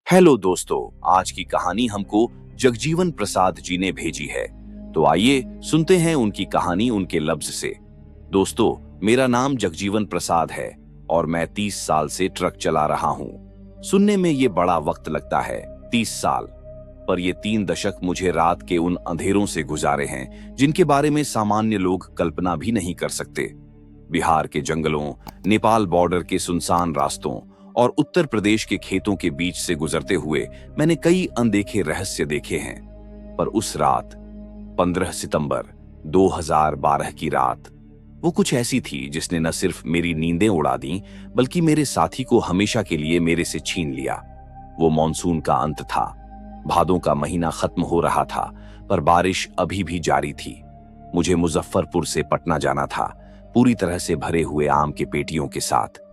Hello दोस्तों, आज की कहानी हमको जगजीवन प्रसाद जी ने भेजी है। तो आइए सुनते हैं उनकी कहानी उनके लफ्ज से। दोस्तों, मेरा नाम जगजीवन प्रसाद है और मैं 30 साल से ट्रक चला रहा हूँ। सुनने में ये बड़ा वक्त लगता है, 30 साल, पर ये 3 दशक मुझे रात के उन अंधेरों से गुजारे हैं जिनके बारे में सामान्य लोग कल्पना भी नहीं कर सकते। बिहार के जंगलों, नेपाल बॉर्डर के सुनसान रास्तों और उत्तर प्रदेश के खेतों के बीच से गुजरते हुए मैंने कई अनदेखे रहस्य देखे हैं। पर उस रात, 15 सितंबर 2012 की रात, वो कुछ ऐसी थी जिसने न सिर्फ मेरी नींदें उड़ा दी, बल्कि मेरे साथी को हमेशा के लिए मेरे से छीन लिया। वो मॉनसून का अंत था, भादों का महीना खत्म हो रहा था, पर बारिश अभी भी जारी थी। मुझे मुजफ्फरपुर से पटना जाना था, पूरी तरह से भरे हुए आम के पेटियों के साथ।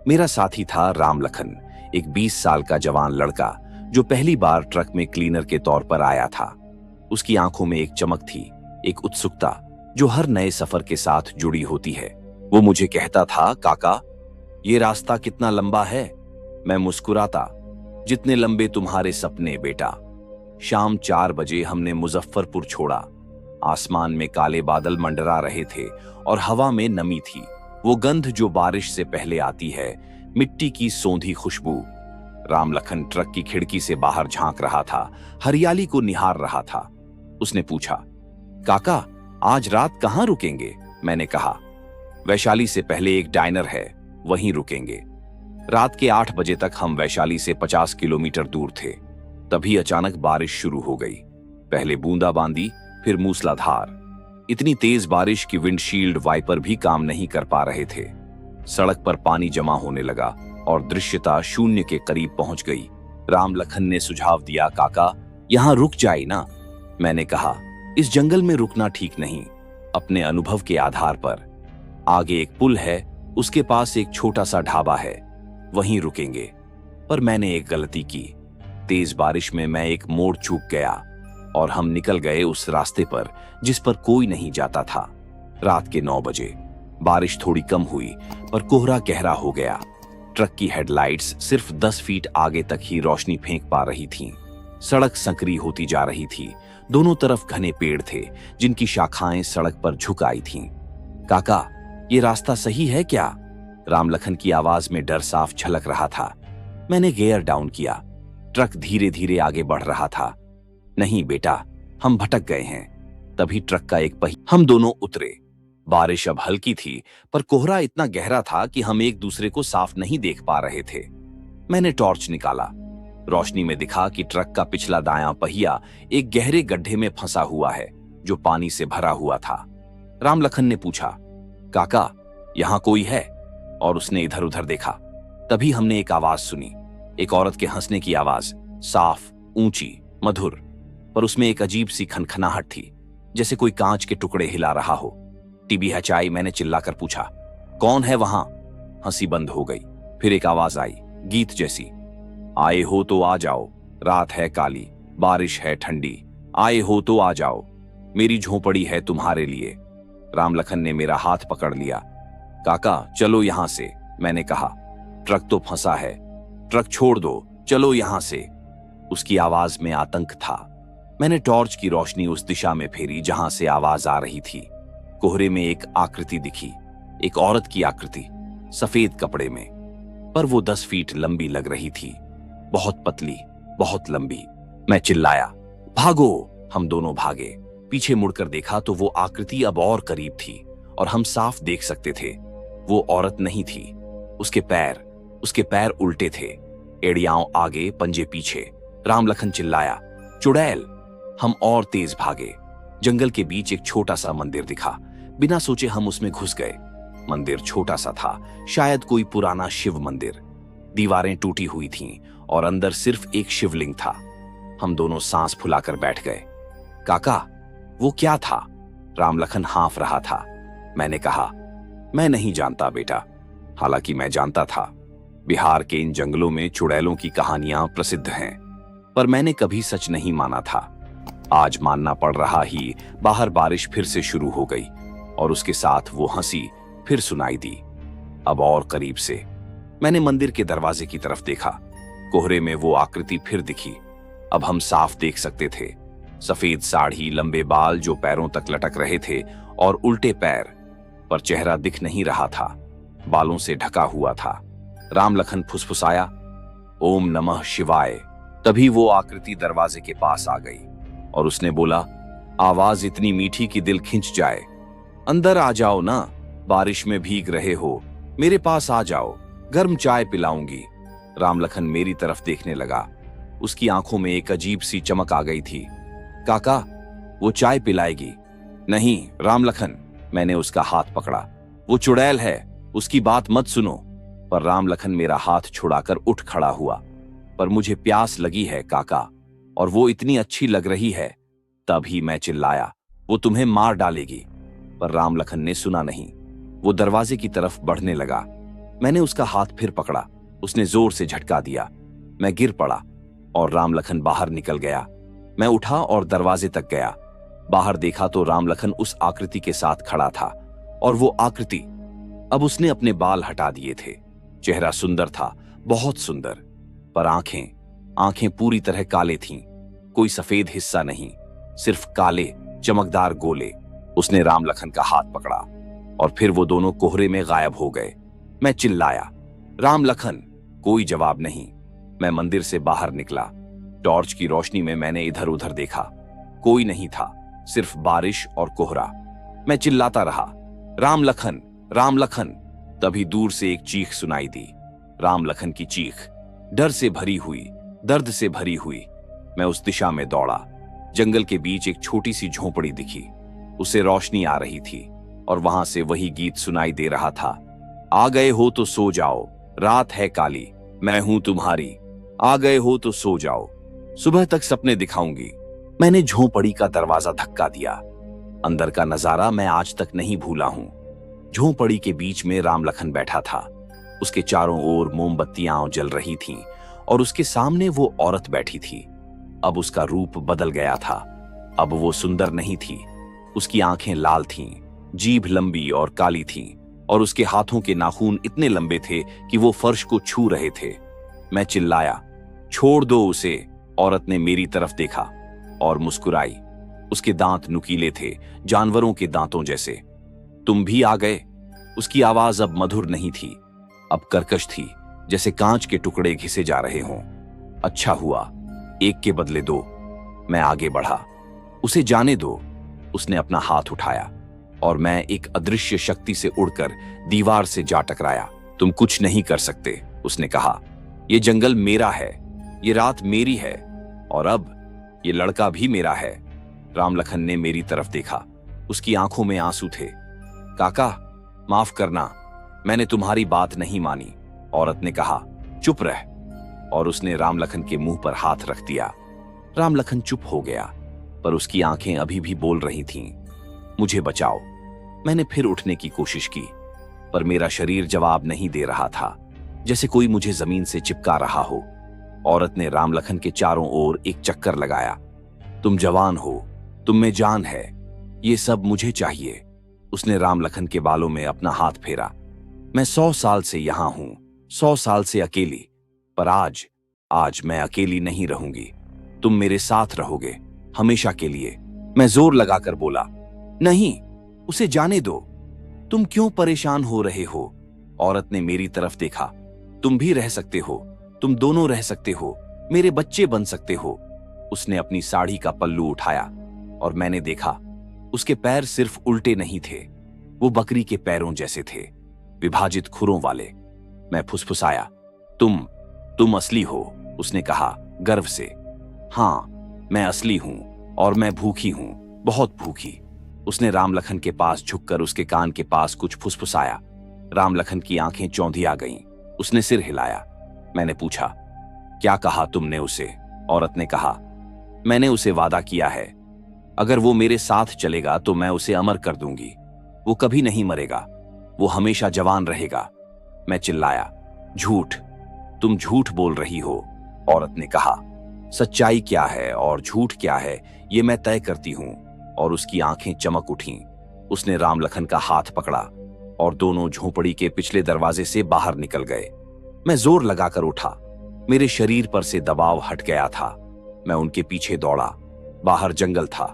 मेरा साथी था रामलखन, एक 20 साल का जवान लड़का जो पहली बार ट्रक में क्लीनर के तौर पर आया था। उसकी आंखों में एक चमक थी, एक उत्सुकता जो हर नए सफर के साथ जुड़ी होती है। वो मुझे कहता था, काका, ये रास्ता कितना लंबा है? मैं मुस्कुराता, जितने लंबे तुम्हारे सपने बेटा। शाम 4 बजे हमने मुजफ्फरपुर छोड़ा। आसमान में काले बादल मंडरा रहे थे और हवा में नमी थी, वो गंध जो बारिश से पहले आती है, मिट्टी की सौंधी खुशबू। रामलखन ट्रक की खिड़की से बाहर झांक रहा था, हरियाली को निहार रहा था। उसने पूछा, काका, आज रात कहाँ रुकेंगे? मैंने कहा, वैशाली से पहले एक डाइनर है, वहीं रुकेंगे। रात के 8 बजे तक हम वैशाली से 50 किलोमीटर दूर थे। तभी अचानक बारिश शुरू हो गई, पहले बूंदाबांदी, फिर मूसलाधार। इतनी तेज बारिश की विंडशील्ड वाइपर भी काम नहीं कर पा रहे थे। सड़क पर पानी जमा होने लगा और दृश्यता शून्य के करीब पहुंच गई। रामलखन ने सुझाव दिया, काका, यहां रुक जाए ना। मैंने कहा, इस जंगल में रुकना ठीक नहीं। अपने अनुभव के आधार पर, आगे एक पुल है, उसके पास एक छोटा सा ढाबा है, वहीं रुकेंगे। पर मैंने एक गलती की। तेज बारिश में मैं एक मोड़ चूक गया और हम निकल गए उस रास्ते पर जिस पर कोई नहीं जाता था। रात के 9 बजे बारिश थोड़ी कम हुई, पर कोहरा गहरा हो गया। ट्रक की हेडलाइट्स सिर्फ 10 फीट आगे तक ही रोशनी फेंक पा रही थीं। सड़क संकरी होती जा रही थी, दोनों तरफ घने पेड़ थे जिनकी शाखाएं सड़क पर झुक आई थीं। काका, ये रास्ता सही है क्या? रामलखन की आवाज में डर साफ झलक रहा था। मैंने गियर डाउन किया। ट्रक धीरे धीरे आगे बढ़ रहा था। नहीं बेटा, हम भटक गए हैं। तभी ट्रक का एक पहिया, हम दोनों उतरे। बारिश अब हल्की थी, पर कोहरा इतना गहरा था कि हम एक दूसरे को साफ नहीं देख पा रहे थे। मैंने टॉर्च निकाला। रोशनी में दिखा कि ट्रक का पिछला दायां पहिया एक गहरे गड्ढे में फंसा हुआ है जो पानी से भरा हुआ था। रामलखन ने पूछा, काका, यहां कोई है? और उसने इधर उधर देखा। तभी हमने एक आवाज सुनी, एक औरत के हंसने की आवाज, साफ, ऊंची, मधुर, पर उसमें एक अजीब सी खनखनाहट थी, जैसे कोई कांच के टुकड़े हिला रहा हो। टीबी है चाय? मैंने चिल्लाकर पूछा। कौन है वहां? हंसी बंद हो गई। फिर एक आवाज आई, गीत जैसी, आए हो तो आ जाओ, रात है काली, बारिश है ठंडी, आए हो तो आ जाओ, मेरी झोपड़ी है तुम्हारे लिए। रामलखन ने मेरा हाथ पकड़ लिया। काका, चलो यहां से, मैंने कहा। ट्रक तो फंसा है, ट्रक छोड़ दो, चलो यहां से। उसकी आवाज में आतंक था। मैंने टॉर्च की रोशनी उस दिशा में फेरी जहां से आवाज आ रही थी। कोहरे में एक आकृति दिखी, एक औरत की आकृति, सफेद कपड़े में, पर वो 10 फीट लंबी लग रही थी, बहुत पतली, बहुत लंबी। मैं चिल्लाया, भागो! हम दोनों भागे। पीछे मुड़कर देखा तो वो आकृति अब और करीब थी और हम साफ देख सकते थे वो औरत नहीं थी। उसके पैर उल्टे थे, एड़ियां आगे, पंजे पीछे। रामलखन चिल्लाया, चुड़ैल! हम और तेज भागे। जंगल के बीच एक छोटा सा मंदिर दिखा। बिना सोचे हम उसमें घुस गए। मंदिर छोटा सा था, शायद कोई पुराना शिव मंदिर। दीवारें टूटी हुई थीं और अंदर सिर्फ एक शिवलिंग था। हम दोनों सांस फुलाकर बैठ गए। काका, वो क्या था? रामलखन हाँफ रहा था। मैंने कहा, मैं नहीं जानता बेटा। हालांकि मैं जानता था, बिहार के इन जंगलों में चुड़ैलों की कहानियां प्रसिद्ध हैं, पर मैंने कभी सच नहीं माना था। आज मानना पड़ रहा ही। बाहर बारिश फिर से शुरू हो गई और उसके साथ वो हंसी फिर सुनाई दी, अब और करीब से। मैंने मंदिर के दरवाजे की तरफ देखा। कोहरे में वो आकृति फिर दिखी। अब हम साफ देख सकते थे। सफेद साड़ी, लंबे बाल जो पैरों तक लटक रहे थे और उल्टे पैर, पर चेहरा दिख नहीं रहा था, बालों से ढका हुआ था। राम लखन फुसफुसाया, ओम नमः शिवाय। तभी वो आकृति दरवाजे के पास आ गई और उसने बोला, आवाज इतनी मीठी कि दिल खिंच जाए। अंदर आ जाओ ना, बारिश में भीग रहे हो, मेरे पास आ जाओ, गर्म चाय पिलाऊंगी। राम लखन मेरी तरफ देखने लगा। उसकी आंखों में एक अजीब सी चमक आ गई थी। काका, वो चाय पिलाएगी। नहीं राम लखन, मैंने उसका हाथ पकड़ा। वो चुड़ैल है, उसकी बात मत सुनो। पर राम लखन मेरा हाथ छुड़ाकर उठ खड़ा हुआ। पर मुझे प्यास लगी है काका, और वो इतनी अच्छी लग रही है। तभी मैं चिल्लाया, वो तुम्हें मार डालेगी। पर राम लखन ने सुना नहीं। वो दरवाजे की तरफ बढ़ने लगा। मैंने उसका हाथ फिर पकड़ा। उसने जोर से झटका दिया। मैं गिर पड़ा और राम लखन बाहर निकल गया। मैं उठा और दरवाजे तक गया। बाहर देखा तो राम लखन उस आकृति के साथ खड़ा था। और वो आकृति, अब उसने अपने बाल हटा दिए थे। चेहरा सुंदर था, बहुत सुंदर, पर आंखें पूरी तरह काले थीं। कोई सफेद हिस्सा नहीं, सिर्फ काले चमकदार गोले। उसने राम लखन का हाथ पकड़ा और फिर वो दोनों कोहरे में गायब हो गए। मैं चिल्लाया, राम लखन। कोई जवाब नहीं। मैं मंदिर से बाहर निकला। टॉर्च की रोशनी में मैंने इधर उधर देखा। कोई नहीं था, सिर्फ बारिश और कोहरा। मैं चिल्लाता रहा, राम लखन, राम लखन। तभी दूर से एक चीख सुनाई दी। राम लखन की चीख, डर से भरी हुई, दर्द से भरी हुई। मैं उस दिशा में दौड़ा। जंगल के बीच एक छोटी सी झोंपड़ी दिखी। उसे रोशनी आ रही थी और वहां से वही गीत सुनाई दे रहा था, आ गए हो तो सो जाओ, रात है काली, मैं हूं तुम्हारी, आ गए हो तो सो जाओ, सुबह तक सपने दिखाऊंगी। मैंने झोंपड़ी का दरवाजा धक्का दिया। अंदर का नजारा मैं आज तक नहीं भूला हूं। झोंपड़ी के बीच में राम लखन बैठा था। उसके चारों ओर मोमबत्तियां जल रही थीं और उसके सामने वो औरत बैठी थी। अब उसका रूप बदल गया था। अब वो सुंदर नहीं थी। उसकी आंखें लाल थीं, जीभ लंबी और काली थीं और उसके हाथों के नाखून इतने लंबे थे कि वो फर्श को छू रहे थे। मैं चिल्लाया, छोड़ दो उसे। औरत ने मेरी तरफ देखा और मुस्कुराई। उसके दांत नुकीले थे, जानवरों के दांतों जैसे। तुम भी आ गए। उसकी आवाज अब मधुर नहीं थी, अब कर्कश थी, जैसे कांच के टुकड़े घिसे जा रहे हों। अच्छा हुआ, एक के बदले दो। मैं आगे बढ़ा। उसे जाने दो। उसने अपना हाथ उठाया और मैं एक अदृश्य शक्ति से उड़कर दीवार से जा टकराया। तुम कुछ नहीं कर सकते, उसने कहा। ये जंगल मेरा है, ये रात मेरी है, और अब ये लड़का भी मेरा है। राम लखन ने मेरी तरफ देखा। उसकी आंखों में आंसू थे। काका, माफ करना, मैंने तुम्हारी बात नहीं मानी, औरत ने कहा। चुप रह। और उसने राम लखन के मुंह पर हाथ रख दिया। राम लखन चुप हो गया, पर उसकी आंखें अभी भी बोल रही थीं, मुझे बचाओ। मैंने फिर उठने की कोशिश की, पर मेरा शरीर जवाब नहीं दे रहा था, जैसे कोई मुझे जमीन से चिपका रहा हो। औरत ने राम लखन के चारों ओर एक चक्कर लगाया। तुम जवान हो, तुम में जान है, ये सब मुझे चाहिए। उसने राम लखन के बालों में अपना हाथ फेरा। मैं 100 साल से यहां हूं, 100 साल से अकेली, पर आज मैं अकेली नहीं रहूंगी। तुम मेरे साथ रहोगे, हमेशा के लिए। मैं जोर लगाकर बोला, नहीं, उसे जाने दो। तुम क्यों परेशान हो रहे हो? औरत ने मेरी तरफ देखा। तुम भी रह सकते हो, तुम दोनों रह सकते हो, मेरे बच्चे बन सकते हो। उसने अपनी साड़ी का पल्लू उठाया और मैंने देखा, उसके पैर सिर्फ उल्टे नहीं थे, वो बकरी के पैरों जैसे थे, विभाजित खुरों वाले। मैं फुसफुसाया, तुम असली हो, उसने कहा गर्व से। हाँ, मैं असली हूं और मैं भूखी हूं, बहुत भूखी। उसने राम लखन के पास झुककर उसके कान के पास कुछ फुसफुसाया। राम लखन की आंखें चौंधी आ गईं। उसने सिर हिलाया। मैंने पूछा, क्या कहा तुमने उसे? औरत ने कहा, मैंने उसे वादा किया है, अगर वो मेरे साथ चलेगा तो मैं उसे अमर कर दूंगी। वो कभी नहीं मरेगा, वो हमेशा जवान रहेगा। मैं चिल्लाया, झूठ, तुम झूठ बोल रही हो। औरत ने कहा, सच्चाई क्या है और झूठ क्या है ये मैं तय करती हूं। और उसकी आंखें चमक उठीं। उसने राम लखन का हाथ पकड़ा और दोनों झोपड़ी के पिछले दरवाजे से बाहर निकल गए। मैं जोर लगाकर उठा। मेरे शरीर पर से दबाव हट गया था। मैं उनके पीछे दौड़ा। बाहर जंगल था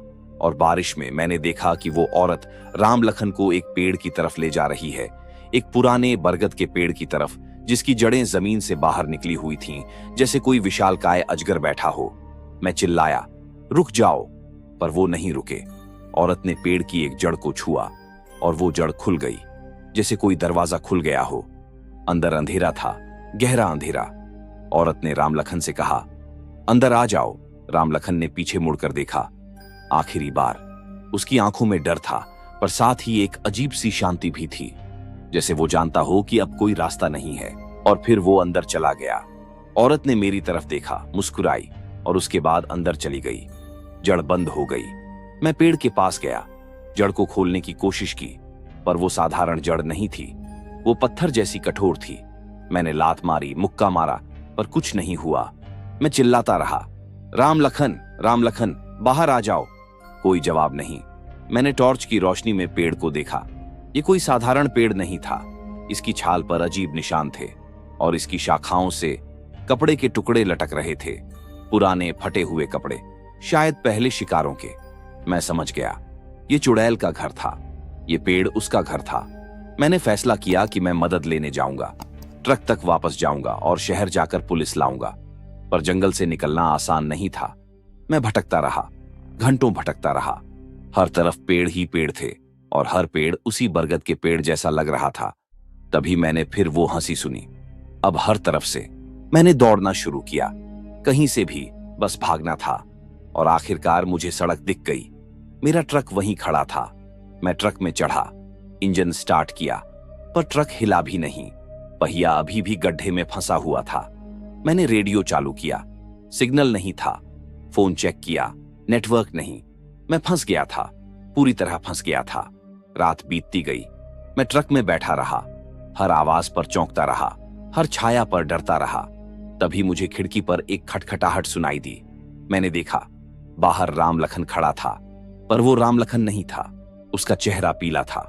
और बारिश में मैंने देखा कि वो औरत राम लखन को एक पेड़ की तरफ ले जा रही है, एक पुराने बरगद के पेड़ की तरफ जिसकी जड़ें जमीन से बाहर निकली हुई थीं, जैसे कोई विशालकाय अजगर बैठा हो। मैं चिल्लाया, रुक जाओ, पर वो नहीं रुके। औरत ने पेड़ की एक जड़ को छुआ और वो जड़ खुल गई, जैसे कोई दरवाजा खुल गया हो। अंदर अंधेरा था, गहरा अंधेरा। औरत ने राम लखन से कहा, अंदर आ जाओ। राम लखन ने पीछे मुड़कर देखा। आखिरी बार उसकी आंखों में डर था, पर साथ ही एक अजीब सी शांति भी थी, जैसे वो जानता हो कि अब कोई रास्ता नहीं है। और फिर वो अंदर चला गया। औरत ने मेरी तरफ देखा, मुस्कुराई और उसके बाद अंदर चली गई। जड़ बंद हो गई। मैं पेड़ के पास गया, जड़ को खोलने की कोशिश की, पर वो साधारण जड़ नहीं थी, वो पत्थर जैसी कठोर थी। मैंने लात मारी, मुक्का मारा, पर कुछ नहीं हुआ। मैं चिल्लाता रहा, राम लखन, बाहर आ जाओ। कोई जवाब नहीं। मैंने टॉर्च की रोशनी में पेड़ को देखा। ये कोई साधारण पेड़ नहीं था। इसकी छाल पर अजीब निशान थे और इसकी शाखाओं से कपड़े के टुकड़े लटक रहे थे, पुराने फटे हुए कपड़े, शायद पहले शिकारों के। मैं समझ गया, ये चुड़ैल का घर था, ये पेड़ उसका घर था। मैंने फैसला किया कि मैं मदद लेने जाऊंगा, ट्रक तक वापस जाऊंगा और शहर जाकर पुलिस लाऊंगा। पर जंगल से निकलना आसान नहीं था। मैं भटकता रहा, घंटों भटकता रहा। हर तरफ पेड़ ही पेड़ थे और हर पेड़ उसी बरगद के पेड़ जैसा लग रहा था। तभी मैंने फिर वो हंसी सुनी। अब हर तरफ से मैंने दौड़ना शुरू किया, कहीं से भी, बस भागना था। और आखिरकार मुझे सड़क दिख गई। मेरा ट्रक वहीं खड़ा था। मैं ट्रक में चढ़ा, इंजन स्टार्ट किया, पर ट्रक हिला भी नहीं। पहिया अभी भी गड्ढे में फंसा हुआ था। मैंने रेडियो चालू किया, सिग्नल नहीं था। फोन चेक किया, नेटवर्क नहीं। मैं फंस गया था, पूरी तरह फंस गया था। रात बीतती गई। मैं ट्रक में बैठा रहा, हर आवाज पर चौंकता रहा, हर छाया पर डरता रहा। तभी मुझे खिड़की पर एक खटखटाहट सुनाई दी। मैंने देखा, बाहर राम लखन खड़ा था, पर वो राम लखन नहीं था। उसका चेहरा पीला था,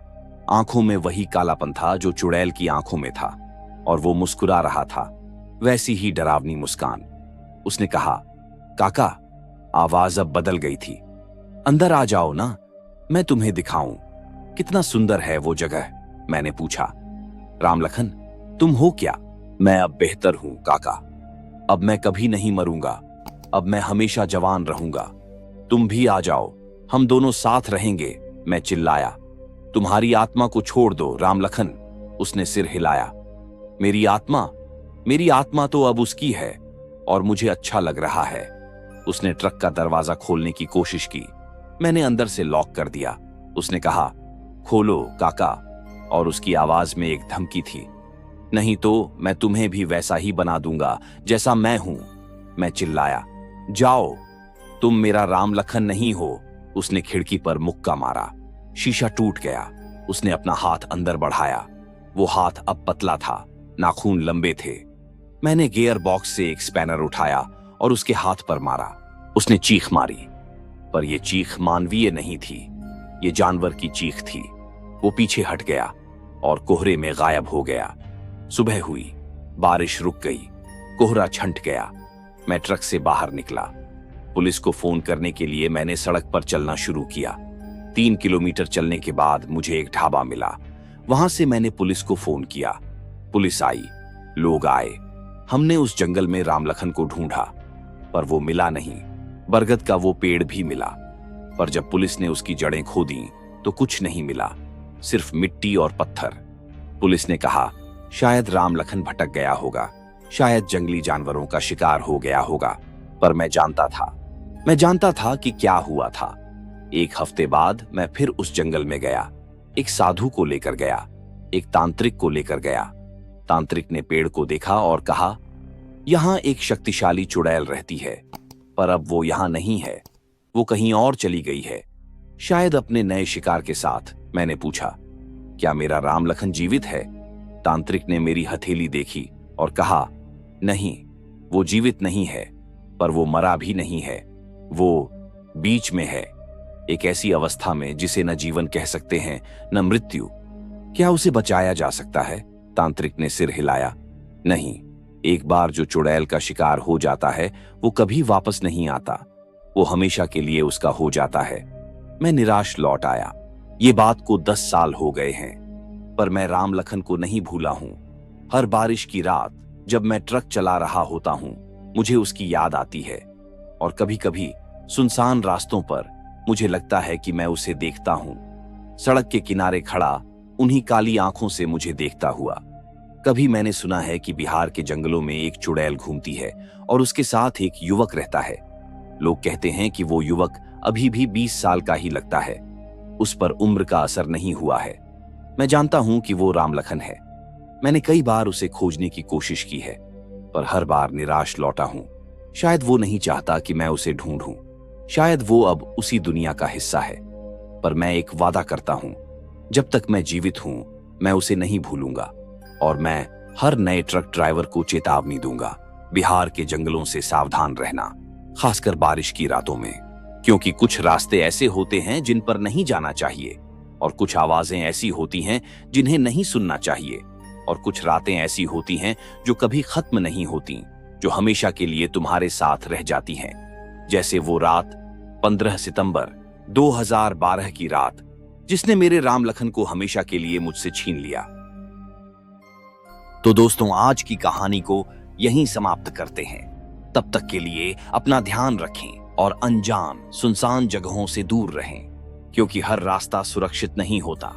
आंखों में वही कालापन था जो चुड़ैल की आंखों में था, और वो मुस्कुरा रहा था, वैसी ही डरावनी मुस्कान। उसने कहा, काका। आवाज अब बदल गई थी। अंदर आ जाओ ना, मैं तुम्हें दिखाऊं कितना सुंदर है वो जगह। मैंने पूछा, राम लखन, तुम हो क्या? मैं अब बेहतर हूं काका। अब मैं कभी नहीं मरूंगा। अब मैं हमेशा जवान रहूंगा। तुम भी आ जाओ, हम दोनों साथ रहेंगे। मैं चिल्लाया। तुम्हारी आत्मा को छोड़ दो राम लखन। उसने सिर हिलाया। मेरी आत्मा तो अब उसकी है और मुझे अच्छा लग रहा है। उसने ट्रक का दरवाजा खोलने की कोशिश की। मैंने अंदर से लॉक कर दिया। उसने कहा, खोलो काका, और उसकी आवाज में एक धमकी थी। नहीं तो मैं तुम्हें भी वैसा ही बना दूंगा जैसा मैं हूं। मैं चिल्लाया, जाओ, तुम मेरा राम लखन नहीं हो। उसने खिड़की पर मुक्का मारा। शीशा टूट गया। उसने अपना हाथ अंदर बढ़ाया। वो हाथ अब पतला था, नाखून लंबे थे। मैंने गियर बॉक्स से एक स्पैनर उठाया और उसके हाथ पर मारा। उसने चीख मारी, पर यह चीख मानवीय नहीं थी, ये जानवर की चीख थी। वो पीछे हट गया और कोहरे में गायब हो गया। सुबह हुई, बारिश रुक गई, कोहरा छंट गया। मैं ट्रक से बाहर निकला। पुलिस को फोन करने के लिए मैंने सड़क पर चलना शुरू किया। 3 किलोमीटर चलने के बाद मुझे एक ढाबा मिला। वहां से मैंने पुलिस को फोन किया। पुलिस आई, लोग आए। हमने उस जंगल में राम लखन को ढूंढा, पर वो मिला नहीं। बरगद का वो पेड़ भी मिला, पर जब पुलिस ने उसकी जड़ें खोदी तो कुछ नहीं मिला, सिर्फ मिट्टी और पत्थर। पुलिस ने कहा, शायद राम लखन भटक गया होगा, शायद जंगली जानवरों का शिकार हो गया होगा। पर मैं जानता था कि क्या हुआ था। 1 हफ्ते बाद मैं फिर उस जंगल में गया। एक साधु को लेकर गया, एक तांत्रिक को लेकर गया। तांत्रिक ने पेड़ को देखा और कहा, यहां एक शक्तिशाली चुड़ैल रहती है, पर अब वो यहां नहीं है, वो कहीं और चली गई है, शायद अपने नए शिकार के साथ। मैंने पूछा, क्या मेरा राम लखन जीवित है? तांत्रिक ने मेरी हथेली देखी और कहा, नहीं, वो जीवित नहीं है, पर वो मरा भी नहीं है, वो बीच में है, एक ऐसी अवस्था में जिसे न जीवन कह सकते हैं न मृत्यु। क्या उसे बचाया जा सकता है? तांत्रिक ने सिर हिलाया। नहीं, एक बार जो चुड़ैल का शिकार हो जाता है वो कभी वापस नहीं आता, वो हमेशा के लिए उसका हो जाता है। मैं निराश लौट आया। ये बात को 10 साल हो गए हैं, पर मैं राम लखन को नहीं भूला हूं। हर बारिश की रात जब मैं ट्रक चला रहा होता हूं, मुझे उसकी याद आती है। और कभी कभी सुनसान रास्तों पर मुझे लगता है कि मैं उसे देखता हूं, सड़क के किनारे खड़ा, उन्हीं काली आंखों से मुझे देखता हुआ। कभी मैंने सुना है कि बिहार के जंगलों में एक चुड़ैल घूमती है और उसके साथ एक युवक रहता है। लोग कहते हैं कि वो युवक अभी भी 20 साल का ही लगता है, उस पर उम्र का असर नहीं हुआ है। मैं जानता हूं कि वो राम लखन है। मैंने कई बार उसे खोजने की कोशिश की है, पर हर बार निराश लौटा हूं। शायद वो नहीं चाहता कि मैं उसे ढूंढूं, शायद वो अब उसी दुनिया का हिस्सा है। पर मैं एक वादा करता हूं, जब तक मैं जीवित हूं मैं उसे नहीं भूलूंगा। और मैं हर नए ट्रक ड्राइवर को चेतावनी दूंगा, बिहार के जंगलों से सावधान रहना, खासकर बारिश की रातों में। क्योंकि कुछ रास्ते ऐसे होते हैं जिन पर नहीं जाना चाहिए, और कुछ आवाजें ऐसी होती हैं जिन्हें नहीं सुनना चाहिए, और कुछ रातें ऐसी होती हैं जो कभी खत्म नहीं होती, जो हमेशा के लिए तुम्हारे साथ रह जाती हैं। जैसे वो रात 15 सितंबर 2012 की रात, जिसने मेरे राम लखन को हमेशा के लिए मुझसे छीन लिया। तो दोस्तों, आज की कहानी को यहीं समाप्त करते हैं। तब तक के लिए अपना ध्यान रखें और अनजान सुनसान जगहों से दूर रहें, क्योंकि हर रास्ता सुरक्षित नहीं होता।